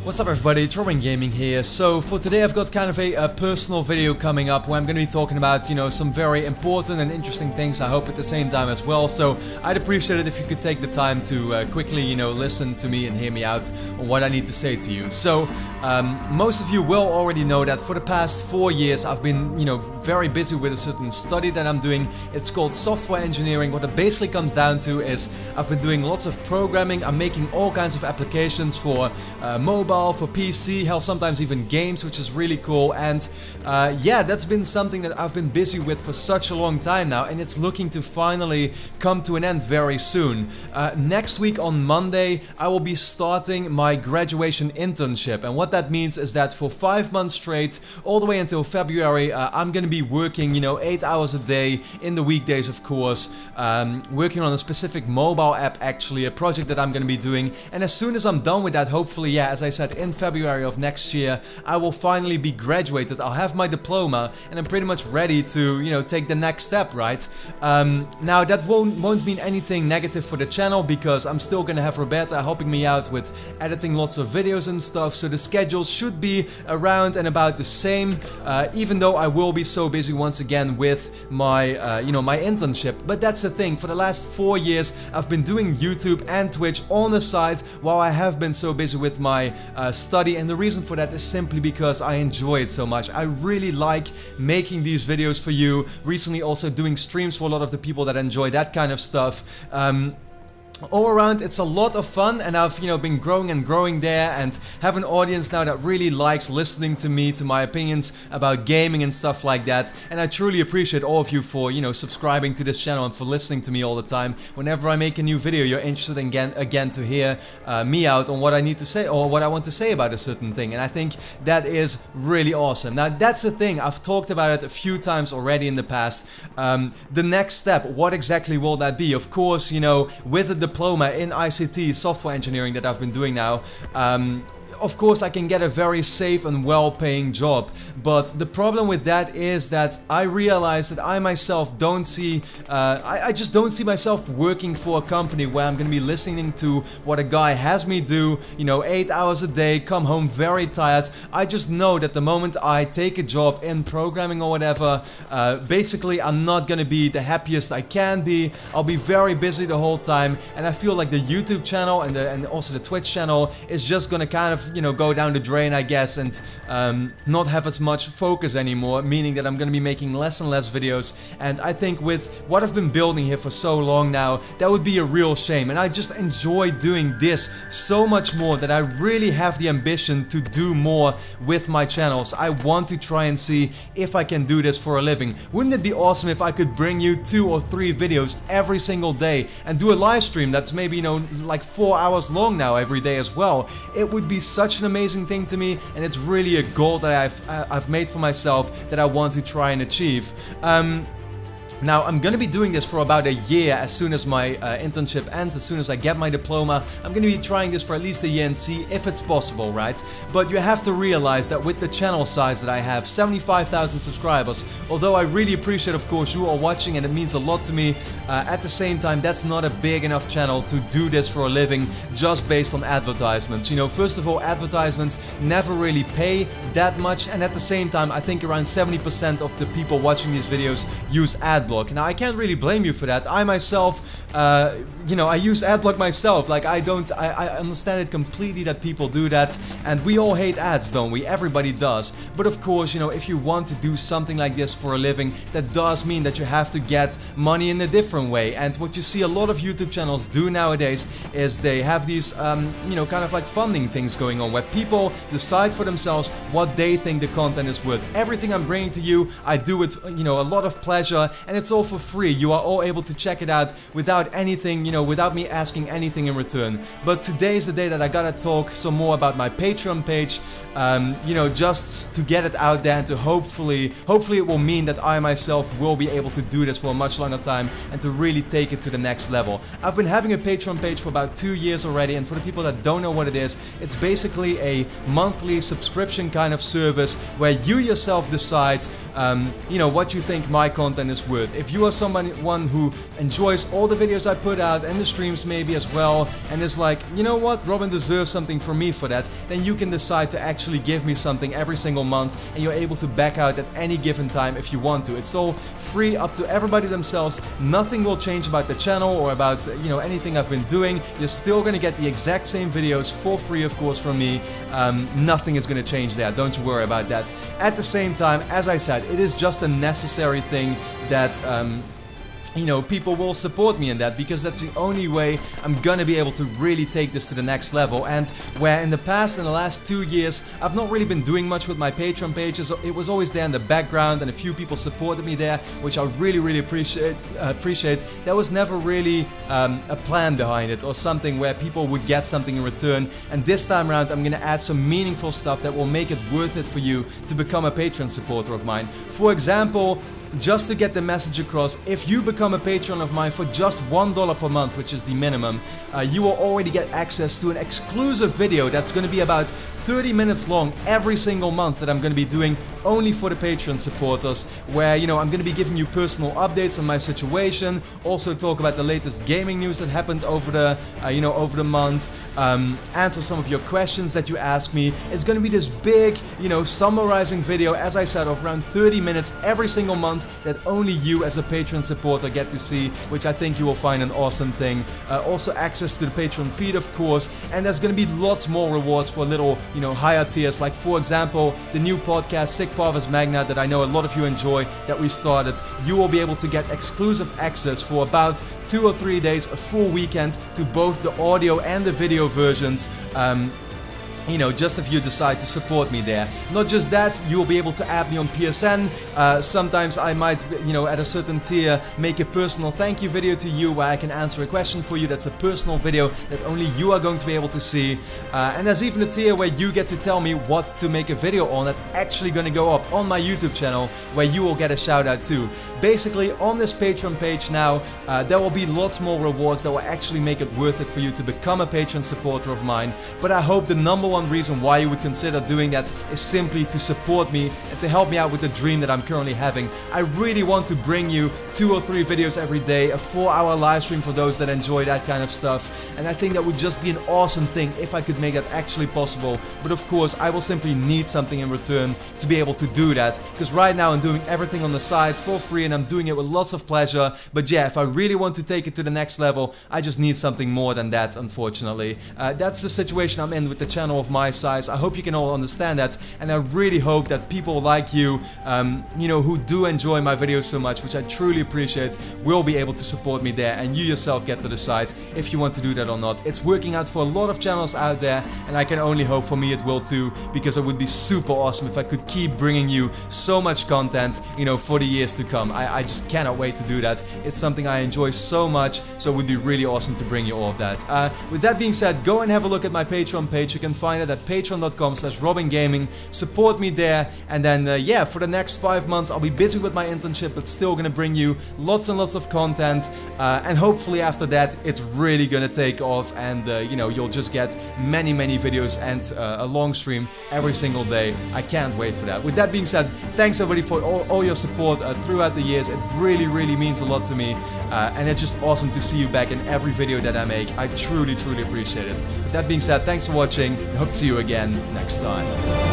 What's up everybody, it's RobinGaming here. So for today I've got kind of a personal video coming up where I'm going to be talking about, some very important and interesting things, I hope at the same time as well. So I'd appreciate it if you could take the time to quickly, listen to me and hear me out on what I need to say to you. So most of you will already know that for the past 4 years I've been, very busy with a certain study that I'm doing. It's called software engineering. What it basically comes down to is I've been doing lots of programming. I'm making all kinds of applications for mobile, for PC, hell, sometimes even games, which is really cool. And yeah, that's been something that I've been busy with for such a long time now, and it's looking to finally come to an end very soon. Next week on Monday I will be starting my graduation internship, and what that means is that for 5 months straight, all the way until February, I'm gonna be working 8 hours a day in the weekdays, of course, working on a specific mobile app, actually a project that I'm gonna be doing. And as soon as I'm done with that, hopefully, yeah, as I said, in February of next year, I will finally be graduated. I'll have my diploma and I'm pretty much ready to, take the next step, right? Now that won't mean anything negative for the channel, because I'm still gonna have Roberta helping me out with editing lots of videos and stuff, so the schedule should be around and about the same, even though I will be so busy once again with my, my internship. But that's the thing, for the last 4 years I've been doing YouTube and Twitch on the side while I have been so busy with my study, and the reason for that is simply because I enjoy it so much. I really like making these videos for you. Recently also doing streams for a lot of the people that enjoy that kind of stuff. All around, it's a lot of fun, and I've been growing and growing there, and have an audience now that really likes listening to me, to my opinions about gaming and stuff like that. And I truly appreciate all of you for subscribing to this channel and for listening to me all the time. Whenever I make a new video, you're interested in again to hear me out on what I need to say or what I want to say about a certain thing, and I think that is really awesome. Now that's the thing, I've talked about it a few times already in the past. The next step, what exactly will that be? Of course, with the diploma in ICT, software engineering, that I've been doing now, of course I can get a very safe and well-paying job, but the problem with that is that I realize that I myself don't see, I just don't see myself working for a company where I'm gonna be listening to what a guy has me do, 8 hours a day, come home very tired. I just know that the moment I take a job in programming or whatever, basically I'm not gonna be the happiest I can be. I'll be very busy the whole time, and I feel like the YouTube channel and also the Twitch channel is just gonna kind of go down the drain, I guess, and not have as much focus anymore, meaning that I'm gonna be making less and less videos. And I think with what I've been building here for so long now, that would be a real shame. And I just enjoy doing this so much more that I really have the ambition to do more with my channels. I want to try and see if I can do this for a living. Wouldn't it be awesome if I could bring you 2 or 3 videos every single day and do a live stream that's maybe, like 4 hours long now every day as well? It would be such an amazing thing to me, and it's really a goal that I've made for myself that I want to try and achieve. Now, I'm gonna be doing this for about a year. As soon as my internship ends, as soon as I get my diploma, I'm gonna be trying this for at least a year and see if it's possible, right? But you have to realize that with the channel size that I have, 75,000 subscribers, although I really appreciate, of course, you are watching and it means a lot to me, at the same time, that's not a big enough channel to do this for a living just based on advertisements. First of all, advertisements never really pay that much, and at the same time, I think around 70% of the people watching these videos use adblock. Now, I can't really blame you for that. I myself, I use adblock myself. Like, I understand it completely that people do that, and we all hate ads, don't we? Everybody does. But of course, if you want to do something like this for a living, that does mean that you have to get money in a different way. And what you see a lot of YouTube channels do nowadays is they have these, kind of like funding things going on, where people decide for themselves what they think the content is worth. Everything I'm bringing to you, I do with, a lot of pleasure, and it's all for free. You are all able to check it out without anything, without me asking anything in return. But today is the day that I gotta talk some more about my Patreon page, just to get it out there, and to hopefully it will mean that I myself will be able to do this for a much longer time and to really take it to the next level. I've been having a Patreon page for about 2 years already, and for the people that don't know what it is, it's basically a monthly subscription kind of service where you yourself decide, what you think my content is worth. worth. If you are someone who enjoys all the videos I put out and the streams maybe as well, and is like, you know what, Robin deserves something from me for that, then you can decide to actually give me something every single month, and you're able to back out at any given time if you want to. It's all free, up to everybody themselves. Nothing will change about the channel or about, you know, anything I've been doing. You're still gonna get the exact same videos for free, of course, from me. Nothing is gonna change there, don't you worry about that. At the same time, as I said, it is just a necessary thing that you know, people will support me in that, because that's the only way I'm gonna be able to really take this to the next level. And where in the past, in the last 2 years, I've not really been doing much with my Patreon pages. It was always there in the background, and a few people supported me there, which I really appreciate. There was never really a plan behind it, or something where people would get something in return. And this time around, I'm gonna add some meaningful stuff that will make it worth it for you to become a Patreon supporter of mine. For example, just to get the message across, if you become a patron of mine for just $1 per month, which is the minimum, you will already get access to an exclusive video that's going to be about 30 minutes long every single month, that I'm going to be doing only for the Patreon supporters, where, you know, I'm going to be giving you personal updates on my situation, also talk about the latest gaming news that happened over the, you know, over the month, answer some of your questions that you ask me. It's going to be this big, you know, summarizing video, as I said, of around 30 minutes every single month, that only you as a Patreon supporter get to see, which I think you will find an awesome thing. Also access to the Patreon feed, of course, and there's gonna be lots more rewards for little, you know, higher tiers, like for example, the new podcast, Sick Parvis Magna, that I know a lot of you enjoy, that we started. You will be able to get exclusive access for about 2 or 3 days, a full weekend, to both the audio and the video versions. You know, just if you decide to support me there. Not just that, you'll be able to add me on PSN. Sometimes I might, you know, at a certain tier, make a personal thank you video to you, where I can answer a question for you. That's a personal video that only you are going to be able to see. And there's even a tier where you get to tell me what to make a video on. That's actually going to go up on my YouTube channel, where you will get a shout out too. Basically, on this Patreon page now, there will be lots more rewards that will actually make it worth it for you to become a Patreon supporter of mine. But I hope the number one reason why you would consider doing that is simply to support me and to help me out with the dream that I'm currently having. I really want to bring you 2 or 3 videos every day, a 4-hour live stream for those that enjoy that kind of stuff, and I think that would just be an awesome thing if I could make that actually possible. But of course, I will simply need something in return to be able to do that, because right now I'm doing everything on the side for free, and I'm doing it with lots of pleasure. But yeah, if I really want to take it to the next level, I just need something more than that, unfortunately. That's the situation I'm in with the channel of my size. I hope you can all understand that, and I really hope that people like you, you know, who do enjoy my videos so much, which I truly appreciate, will be able to support me there, and you yourself get to decide if you want to do that or not. It's working out for a lot of channels out there, and I can only hope for me it will too, because it would be super awesome if I could keep bringing you so much content, you know, for the years to come. I just cannot wait to do that. It's something I enjoy so much, so it would be really awesome to bring you all of that. With that being said, go and have a look at my Patreon page. You can find it at patreon.com/RobinGaming. Support me there, and then yeah, for the next 5 months I'll be busy with my internship, but still gonna bring you lots and lots of content, and hopefully after that it's really gonna take off, and you know, you'll just get many videos and a long stream every single day. I can't wait for that. With that being said, thanks everybody for all your support throughout the years. It really means a lot to me, and it's just awesome to see you back in every video that I make. I truly appreciate it. With that being said, thanks for watching, and hope to see you again next time.